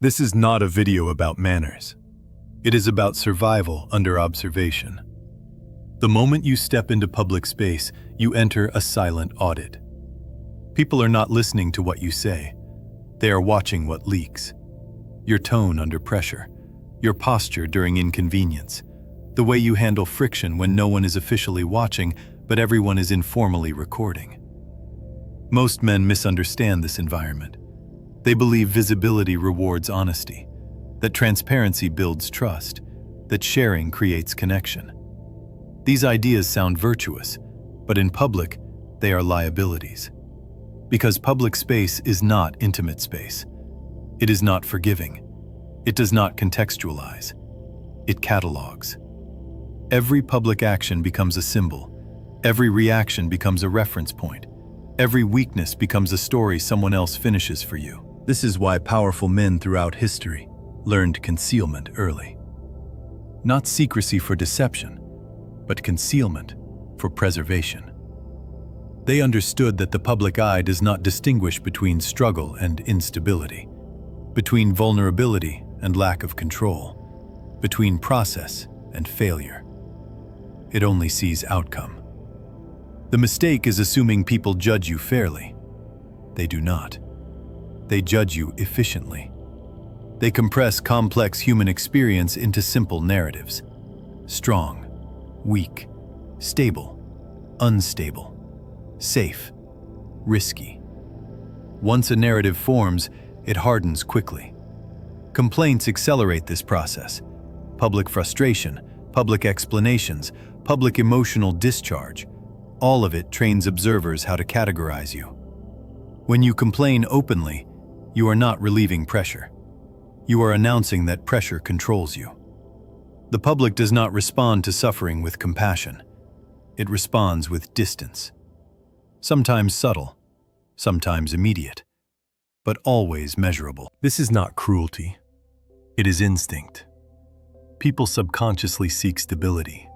This is not a video about manners. It is about survival under observation. The moment you step into public space, you enter a silent audit. People are not listening to what you say. They are watching what leaks. Your tone under pressure, your posture during inconvenience, the way you handle friction when no one is officially watching, but everyone is informally recording. Most men misunderstand this environment. They believe visibility rewards honesty, that transparency builds trust, that sharing creates connection. These ideas sound virtuous, but in public, they are liabilities. Because public space is not intimate space. It is not forgiving. It does not contextualize. It catalogs. Every public action becomes a symbol. Every reaction becomes a reference point. Every weakness becomes a story someone else finishes for you. This is why powerful men throughout history learned concealment early. Not secrecy for deception, but concealment for preservation. They understood that the public eye does not distinguish between struggle and instability, between vulnerability and lack of control, between process and failure. It only sees outcome. The mistake is assuming people judge you fairly. They do not. They judge you efficiently. They compress complex human experience into simple narratives. Strong, weak, stable, unstable, safe, risky. Once a narrative forms, it hardens quickly. Complaints accelerate this process. Public frustration, public explanations, public emotional discharge, all of it trains observers how to categorize you. When you complain openly, you are not relieving pressure. You are announcing that pressure controls you. The public does not respond to suffering with compassion. It responds with distance. Sometimes subtle, sometimes immediate, but always measurable. This is not cruelty. It is instinct. People subconsciously seek stability.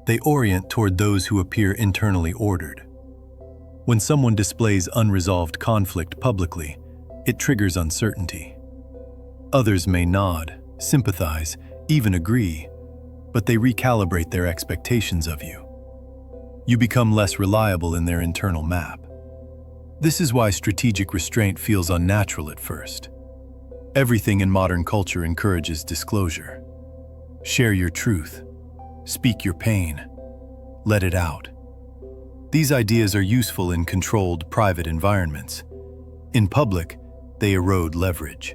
They orient toward those who appear internally ordered. When someone displays unresolved conflict publicly, it triggers uncertainty. Others may nod, sympathize, even agree, but they recalibrate their expectations of you. You become less reliable in their internal map. This is why strategic restraint feels unnatural at first. Everything in modern culture encourages disclosure. Share your truth. Speak your pain. Let it out. These ideas are useful in controlled, private environments. In public, they erode leverage.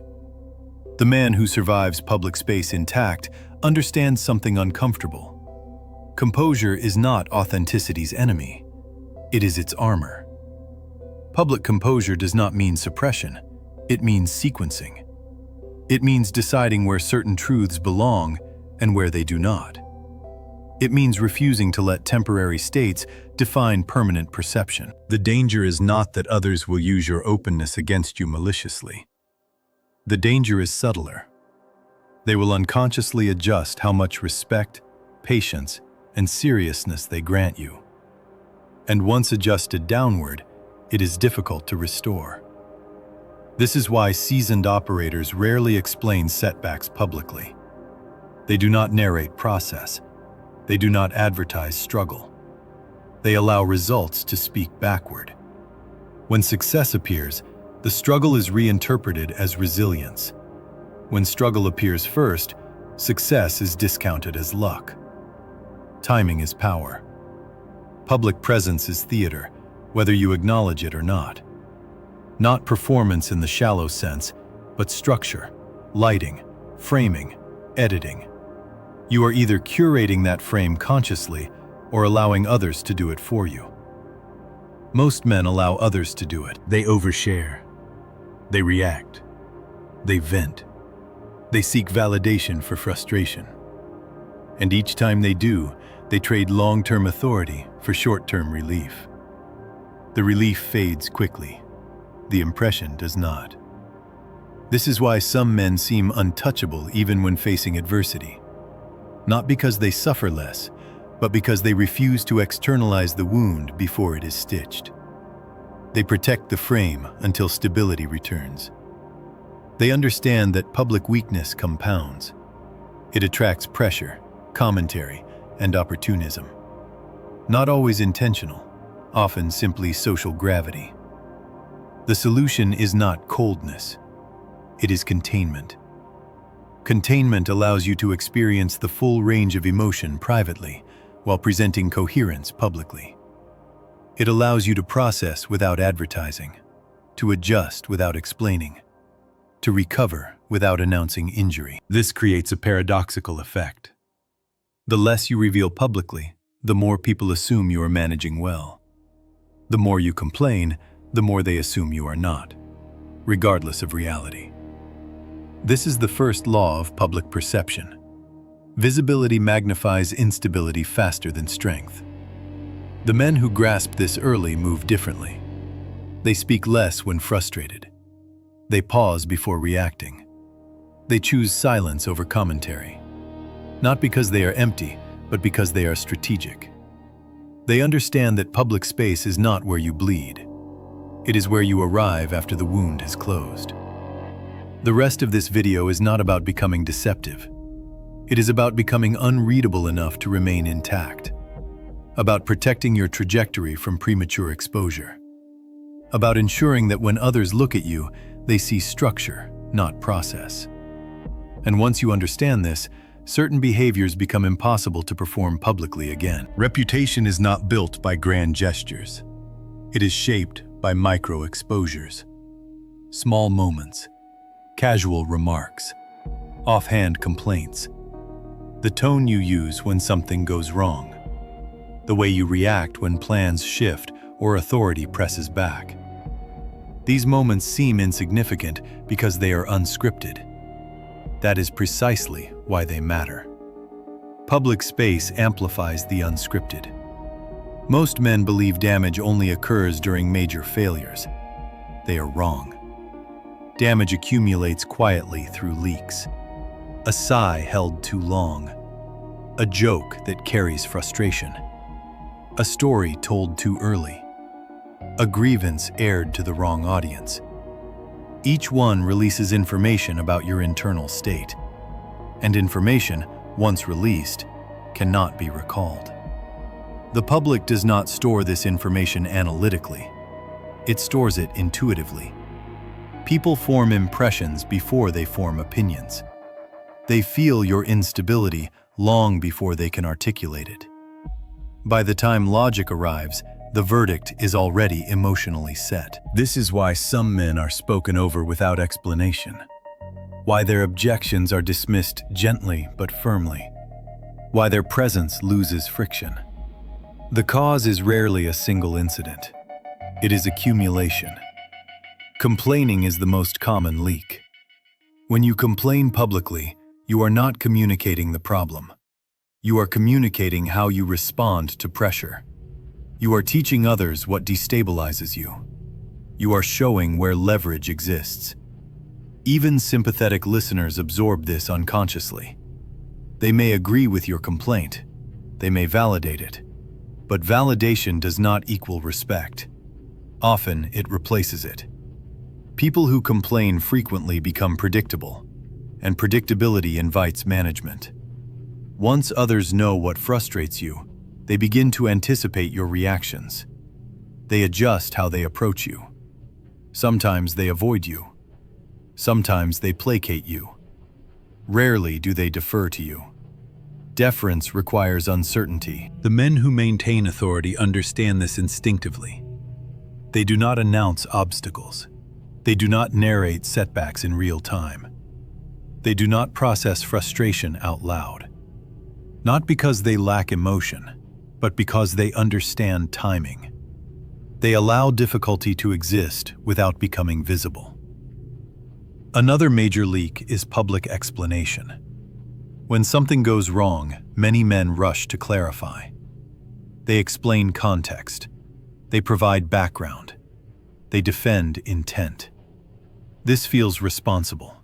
The man who survives public space intact understands something uncomfortable. Composure is not authenticity's enemy. It is its armor. Public composure does not mean suppression. It means sequencing. It means deciding where certain truths belong and where they do not. It means refusing to let temporary states define permanent perception. The danger is not that others will use your openness against you maliciously. The danger is subtler. They will unconsciously adjust how much respect, patience, and seriousness they grant you. And once adjusted downward, it is difficult to restore. This is why seasoned operators rarely explain setbacks publicly. They do not narrate process. They do not advertise struggle. They allow results to speak backward. When success appears, the struggle is reinterpreted as resilience. When struggle appears first, success is discounted as luck. Timing is power. Public presence is theater, whether you acknowledge it or not. Not performance in the shallow sense, but structure, lighting, framing, editing. You are either curating that frame consciously or allowing others to do it for you. Most men allow others to do it. They overshare. They react. They vent. They seek validation for frustration. And each time they do, they trade long-term authority for short-term relief. The relief fades quickly. The impression does not. This is why some men seem untouchable even when facing adversity. Not because they suffer less, but because they refuse to externalize the wound before it is stitched. They protect the frame until stability returns. They understand that public weakness compounds. It attracts pressure, commentary, and opportunism. Not always intentional, often simply social gravity. The solution is not coldness. It is containment. Containment allows you to experience the full range of emotion privately while presenting coherence publicly. It allows you to process without advertising, to adjust without explaining, to recover without announcing injury. This creates a paradoxical effect. The less you reveal publicly, the more people assume you are managing well. The more you complain, the more they assume you are not, regardless of reality. This is the first law of public perception. Visibility magnifies instability faster than strength. The men who grasp this early move differently. They speak less when frustrated. They pause before reacting. They choose silence over commentary. Not because they are empty, but because they are strategic. They understand that public space is not where you bleed. It is where you arrive after the wound has closed. The rest of this video is not about becoming deceptive. It is about becoming unreadable enough to remain intact. About protecting your trajectory from premature exposure. About ensuring that when others look at you, they see structure, not process. And once you understand this, certain behaviors become impossible to perform publicly again. Reputation is not built by grand gestures. It is shaped by micro-exposures. Small moments, casual remarks, offhand complaints. The tone you use when something goes wrong. The way you react when plans shift or authority presses back. These moments seem insignificant because they are unscripted. That is precisely why they matter. Public space amplifies the unscripted. Most men believe damage only occurs during major failures. They are wrong. Damage accumulates quietly through leaks. A sigh held too long. A joke that carries frustration. A story told too early. A grievance aired to the wrong audience. Each one releases information about your internal state. And information, once released, cannot be recalled. The public does not store this information analytically. It stores it intuitively. People form impressions before they form opinions. They feel your instability long before they can articulate it. By the time logic arrives, the verdict is already emotionally set. This is why some men are spoken over without explanation. Why their objections are dismissed gently but firmly. Why their presence loses friction. The cause is rarely a single incident. It is accumulation. Complaining is the most common leak. When you complain publicly, you are not communicating the problem. You are communicating how you respond to pressure. You are teaching others what destabilizes you. You are showing where leverage exists. Even sympathetic listeners absorb this unconsciously. They may agree with your complaint. They may validate it. But validation does not equal respect. Often, it replaces it. People who complain frequently become predictable, and predictability invites management. Once others know what frustrates you, they begin to anticipate your reactions. They adjust how they approach you. Sometimes they avoid you. Sometimes they placate you. Rarely do they defer to you. Deference requires uncertainty. The men who maintain authority understand this instinctively. They do not announce obstacles. They do not narrate setbacks in real time. They do not process frustration out loud. Not because they lack emotion, but because they understand timing. They allow difficulty to exist without becoming visible. Another major leak is public explanation. When something goes wrong, many men rush to clarify. They explain context. They provide background. They defend intent. This feels responsible.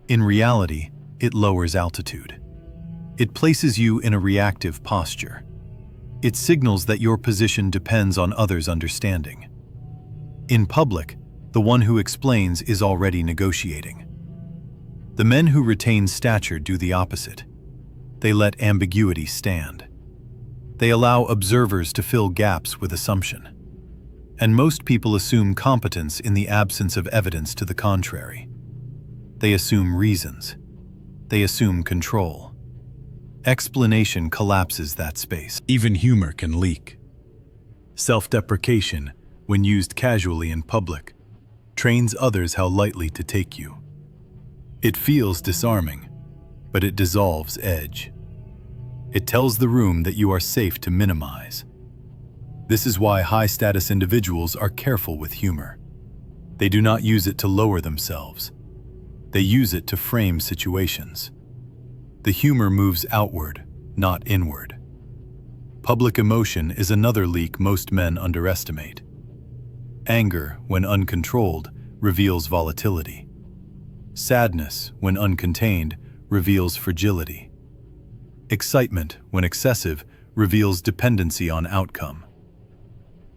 In reality, it lowers altitude. It places you in a reactive posture. It signals that your position depends on others' understanding. In public, The one who explains is already negotiating. The men who retain stature do the opposite. They let ambiguity stand. They allow observers to fill gaps with assumption. And most people assume competence in the absence of evidence to the contrary. They assume reasons. They assume control. Explanation collapses that space. Even humor can leak. Self-deprecation, when used casually in public, trains others how lightly to take you. It feels disarming, but it dissolves edge. It tells the room that you are safe to minimize. This is why high-status individuals are careful with humor. They do not use it to lower themselves. They use it to frame situations. The humor moves outward, not inward. Public emotion is another leak most men underestimate. Anger, when uncontrolled, reveals volatility. Sadness, when uncontained, reveals fragility. Excitement, when excessive, reveals dependency on outcome.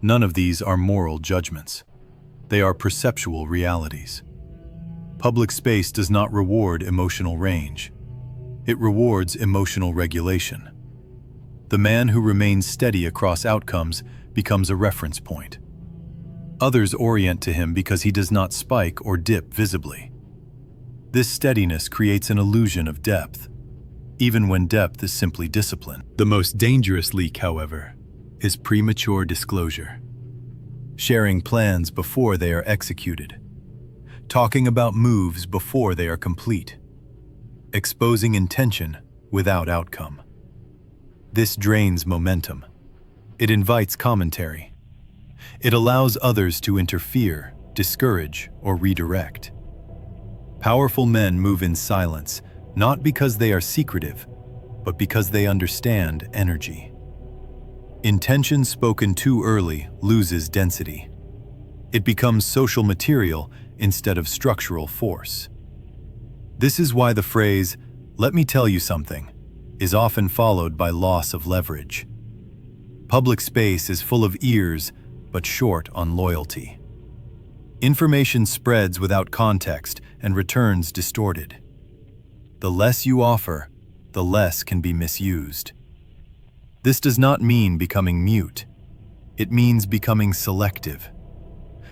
None of these are moral judgments. They are perceptual realities. Public space does not reward emotional range. It rewards emotional regulation. The man who remains steady across outcomes becomes a reference point. Others orient to him because he does not spike or dip visibly. This steadiness creates an illusion of depth, even when depth is simply discipline. The most dangerous leak, however, is premature disclosure. Sharing plans before they are executed. Talking about moves before they are complete. Exposing intention without outcome. This drains momentum. It invites commentary. It allows others to interfere, discourage, or redirect. Powerful men move in silence, not because they are secretive, but because they understand energy. Intention spoken too early loses density. It becomes social material instead of structural force. This is why the phrase, "Let me tell you something," is often followed by loss of leverage. Public space is full of ears, but short on loyalty. Information spreads without context and returns distorted. The less you offer, the less can be misused. This does not mean becoming mute. It means becoming selective.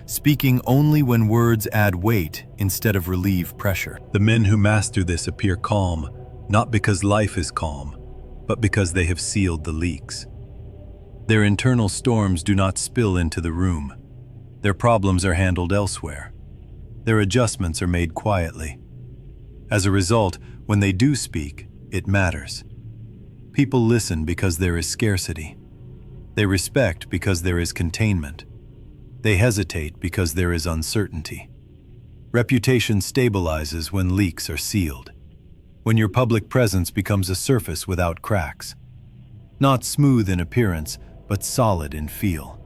Speaking only when words add weight instead of relieve pressure. The men who master this appear calm, not because life is calm, but because they have sealed the leaks. Their internal storms do not spill into the room. Their problems are handled elsewhere. Their adjustments are made quietly. As a result, when they do speak, it matters. People listen because there is scarcity. They respect because there is containment. They hesitate because there is uncertainty. Reputation stabilizes when leaks are sealed. When your public presence becomes a surface without cracks. Not smooth in appearance, but solid in feel.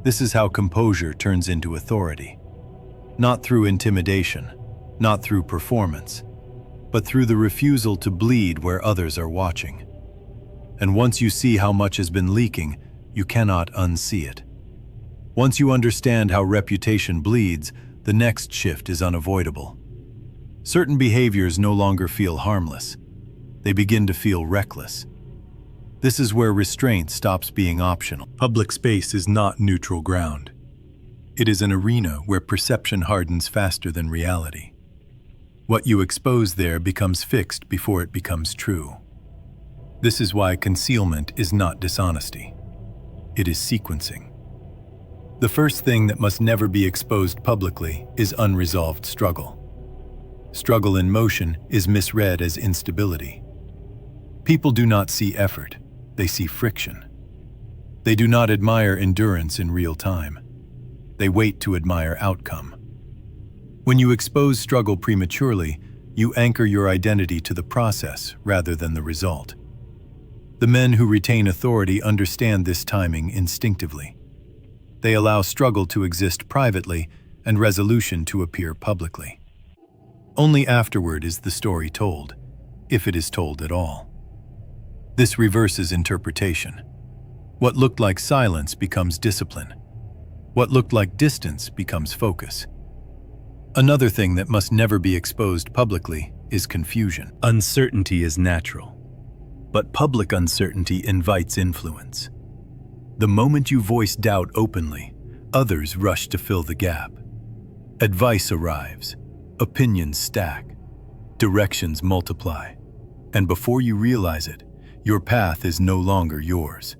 This is how composure turns into authority. Not through intimidation, not through performance, but through the refusal to bleed where others are watching. And once you see how much has been leaking, you cannot unsee it. Once you understand how reputation bleeds, the next shift is unavoidable. Certain behaviors no longer feel harmless. They begin to feel reckless. This is where restraint stops being optional. Public space is not neutral ground. It is an arena where perception hardens faster than reality. What you expose there becomes fixed before it becomes true. This is why concealment is not dishonesty. It is sequencing. The first thing that must never be exposed publicly is unresolved struggle. Struggle in motion is misread as instability. People do not see effort, they see friction. They do not admire endurance in real time. They wait to admire outcome. When you expose struggle prematurely, you anchor your identity to the process rather than the result. The men who retain authority understand this timing instinctively. They allow struggle to exist privately and resolution to appear publicly. Only afterward is the story told, if it is told at all. This reverses interpretation. What looked like silence becomes discipline. What looked like distance becomes focus. Another thing that must never be exposed publicly is confusion. Uncertainty is natural, but public uncertainty invites influence. The moment you voice doubt openly, others rush to fill the gap. Advice arrives, opinions stack, directions multiply, and before you realize it, your path is no longer yours.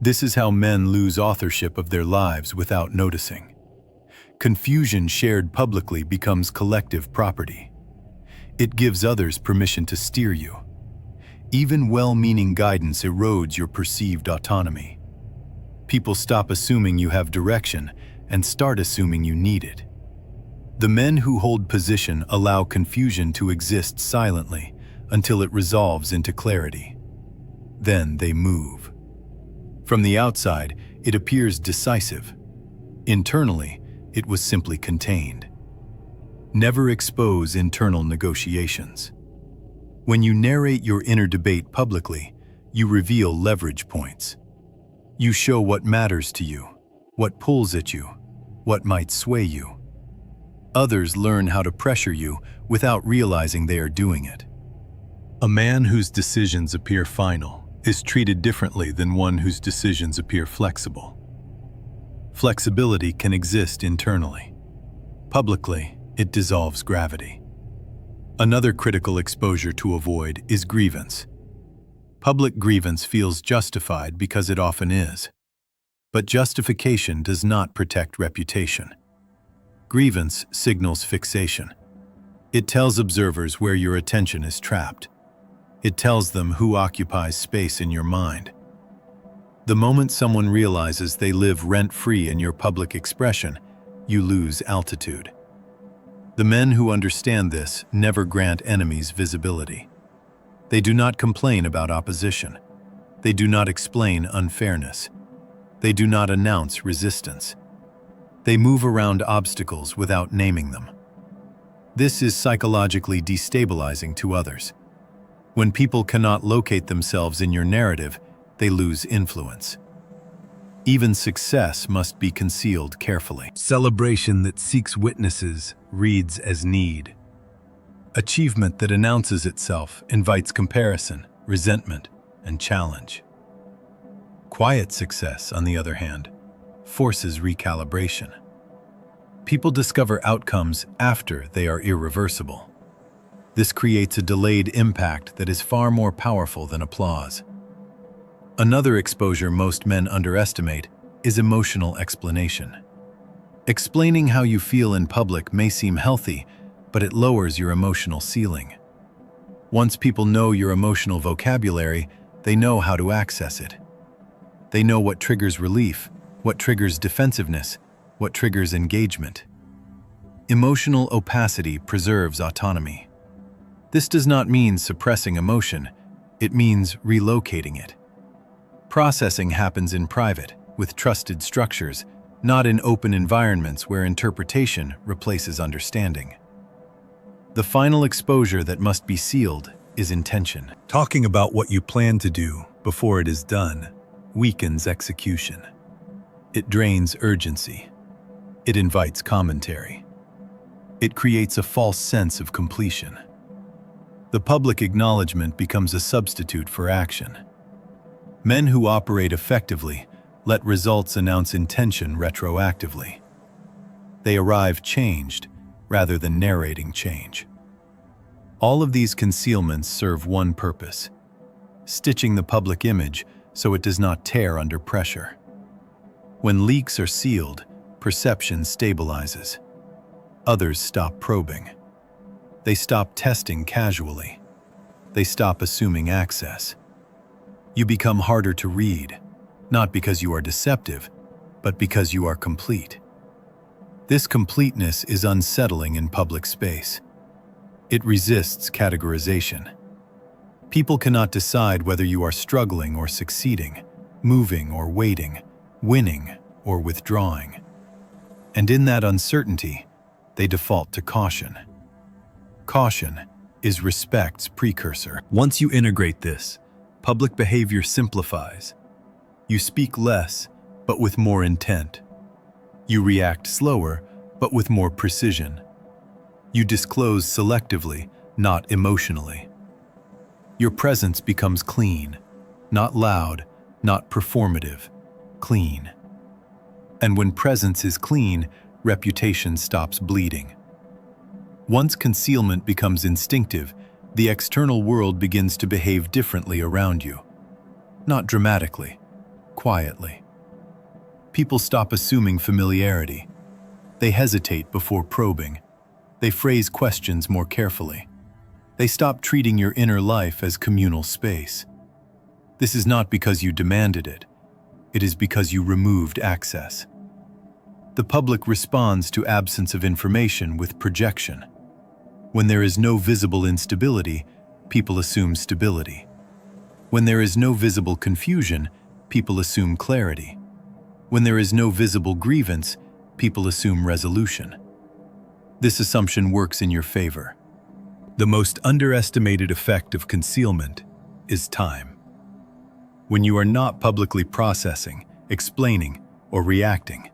This is how men lose authorship of their lives without noticing. Confusion shared publicly becomes collective property. It gives others permission to steer you. Even well-meaning guidance erodes your perceived autonomy. People stop assuming you have direction and start assuming you need it. The men who hold position allow confusion to exist silently until it resolves into clarity. Then they move. From the outside, it appears decisive. Internally, it was simply contained. Never expose internal negotiations. When you narrate your inner debate publicly, you reveal leverage points. You show what matters to you, what pulls at you, what might sway you. Others learn how to pressure you without realizing they are doing it. A man whose decisions appear final is treated differently than one whose decisions appear flexible. Flexibility can exist internally. Publicly, it dissolves gravity. Another critical exposure to avoid is grievance. Public grievance feels justified because it often is. But justification does not protect reputation. Grievance signals fixation. It tells observers where your attention is trapped. It tells them who occupies space in your mind. The moment someone realizes they live rent-free in your public expression, you lose altitude. The men who understand this never grant enemies visibility. They do not complain about opposition. They do not explain unfairness. They do not announce resistance. They move around obstacles without naming them. This is psychologically destabilizing to others. When people cannot locate themselves in your narrative, they lose influence. Even success must be concealed carefully. Celebration that seeks witnesses reads as need. Achievement that announces itself invites comparison, resentment, and challenge. Quiet success, on the other hand, forces recalibration. People discover outcomes after they are irreversible. This creates a delayed impact that is far more powerful than applause. Another exposure most men underestimate is emotional explanation. Explaining how you feel in public may seem healthy, but it lowers your emotional ceiling. Once people know your emotional vocabulary, they know how to access it. They know what triggers relief, what triggers defensiveness, what triggers engagement. Emotional opacity preserves autonomy. This does not mean suppressing emotion, it means relocating it. Processing happens in private, with trusted structures, not in open environments where interpretation replaces understanding. The final exposure that must be sealed is intention. Talking about what you plan to do before it is done weakens execution. It drains urgency. It invites commentary. It creates a false sense of completion. The public acknowledgement becomes a substitute for action. Men who operate effectively let results announce intention retroactively. They arrive changed rather than narrating change. All of these concealments serve one purpose: stitching the public image so it does not tear under pressure. When leaks are sealed, perception stabilizes. Others stop probing. They stop testing casually. They stop assuming access. You become harder to read, not because you are deceptive, but because you are complete. This completeness is unsettling in public space. It resists categorization. People cannot decide whether you are struggling or succeeding, moving or waiting, winning or withdrawing. And in that uncertainty, they default to caution. Caution is respect's precursor. Once you integrate this, public behavior simplifies. You speak less, but with more intent. You react slower, but with more precision. You disclose selectively, not emotionally. Your presence becomes clean, not loud, not performative, clean. And when presence is clean, reputation stops bleeding. Once concealment becomes instinctive, the external world begins to behave differently around you. Not dramatically, quietly. People stop assuming familiarity. They hesitate before probing. They phrase questions more carefully. They stop treating your inner life as communal space. This is not because you demanded it. It is because you removed access. The public responds to absence of information with projection. When there is no visible instability, people assume stability. When there is no visible confusion, people assume clarity. When there is no visible grievance, people assume resolution. This assumption works in your favor. The most underestimated effect of concealment is time. When you are not publicly processing, explaining, or reacting,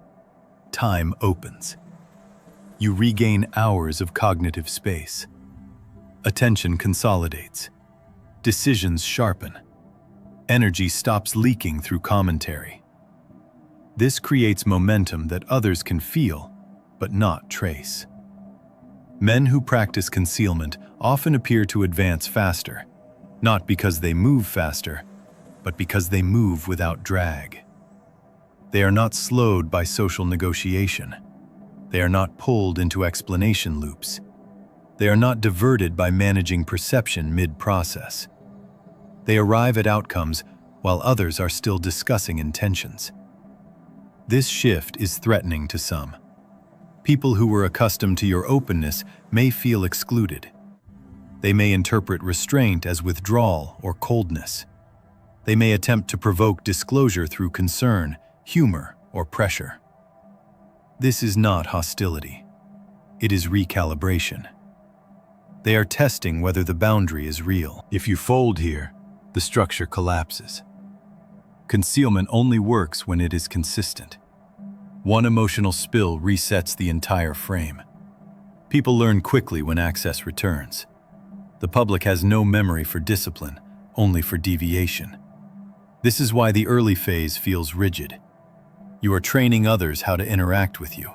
time opens. You regain hours of cognitive space. Attention consolidates. Decisions sharpen. Energy stops leaking through commentary. This creates momentum that others can feel, but not trace. Men who practice concealment often appear to advance faster, not because they move faster, but because they move without drag. They are not slowed by social negotiation. They are not pulled into explanation loops. They are not diverted by managing perception mid-process. They arrive at outcomes while others are still discussing intentions. This shift is threatening to some. People who were accustomed to your openness may feel excluded. They may interpret restraint as withdrawal or coldness. They may attempt to provoke disclosure through concern, humor, or pressure. This is not hostility. It is recalibration. They are testing whether the boundary is real. If you fold here, the structure collapses. Concealment only works when it is consistent. One emotional spill resets the entire frame. People learn quickly when access returns. The public has no memory for discipline, only for deviation. This is why the early phase feels rigid. You are training others how to interact with you.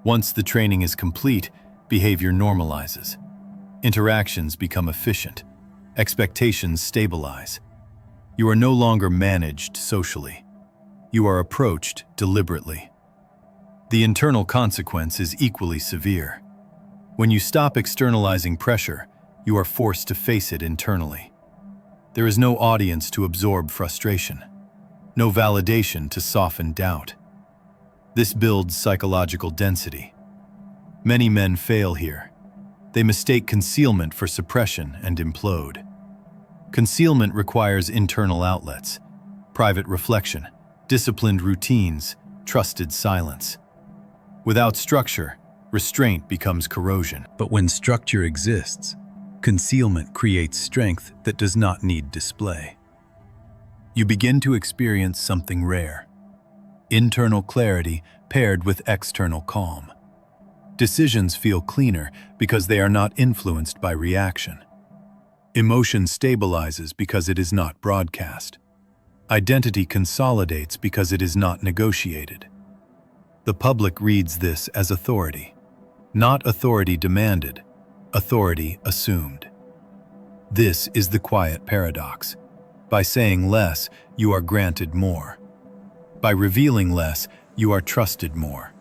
Once the training is complete, behavior normalizes. Interactions become efficient. Expectations stabilize. You are no longer managed socially. You are approached deliberately. The internal consequence is equally severe. When you stop externalizing pressure, you are forced to face it internally. There is no audience to absorb frustration, no validation to soften doubt. This builds psychological density. Many men fail here. They mistake concealment for suppression and implode. Concealment requires internal outlets, private reflection, disciplined routines, trusted silence. Without structure, restraint becomes corrosion. But when structure exists, concealment creates strength that does not need display. You begin to experience something rare: internal clarity paired with external calm. Decisions feel cleaner because they are not influenced by reaction. Emotion stabilizes because it is not broadcast. Identity consolidates because it is not negotiated. The public reads this as authority. Not authority demanded, authority assumed. This is the quiet paradox. By saying less, you are granted more. By revealing less, you are trusted more.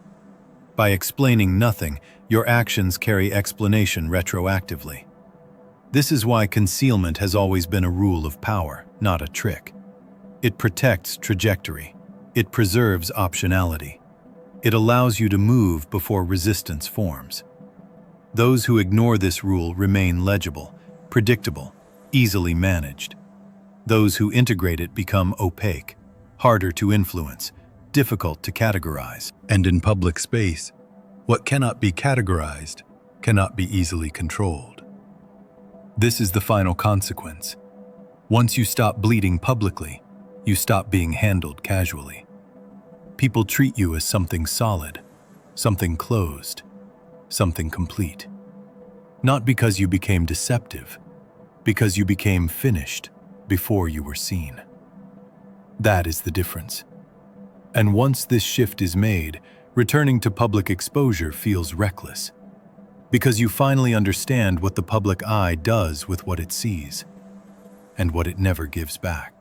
By explaining nothing, your actions carry explanation retroactively. This is why concealment has always been a rule of power, not a trick. It protects trajectory. It preserves optionality. It allows you to move before resistance forms. Those who ignore this rule remain legible, predictable, easily managed. Those who integrate it become opaque, harder to influence, difficult to categorize. And in public space, what cannot be categorized cannot be easily controlled. This is the final consequence. Once you stop bleeding publicly, you stop being handled casually. People treat you as something solid, something closed, something complete. Not because you became deceptive, because you became finished before you were seen. That is the difference. And once this shift is made, returning to public exposure feels reckless, because you finally understand what the public eye does with what it sees, and what it never gives back.